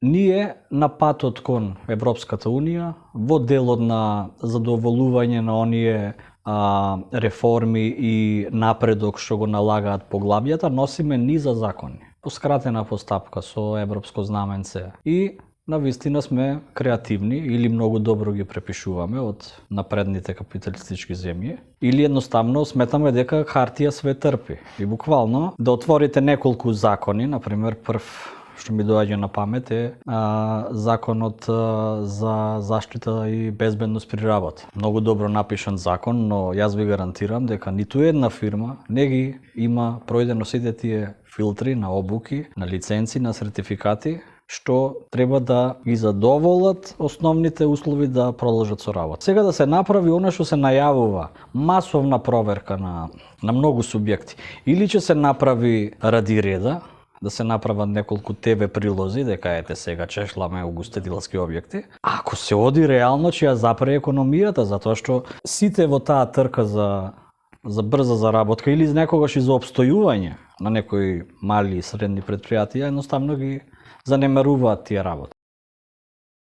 Ние на патот кон Европската Унија, во делот на задоволување на оние реформи и напредок што го налагаат поглавјата, носиме низа закони по скратена постапка со европско знаменце и навистина сме креативни или многу добро ги препишуваме од напредните капиталистички земји или едноставно сметаме дека хартија све трпи. И буквално да отворите неколку закони, например прв што ми доаѓа на памет е законот за заштита и безбедност при работа. Многу добро напишан закон, но јас ви гарантирам дека ниту една фирма не ги има пројдено сите тие филтри на обуки, на лиценци, на сертификати, што треба да ги задоволат основните услови да продолжат со работа. Сега да се направи она што се најавува, масовна проверка на многу субјекти, или ќе се направи ради реда, да се направат неколку ТВ прилози, дека ете сега чешламе угостителски објекти. Ако се оди реално, ќе ја запре економијата, затоа што сите во таа трка за брза заработка или некогаш и за опстојување на некои мали и средни предпријатија, едноставно ги занемаруваат тие работи.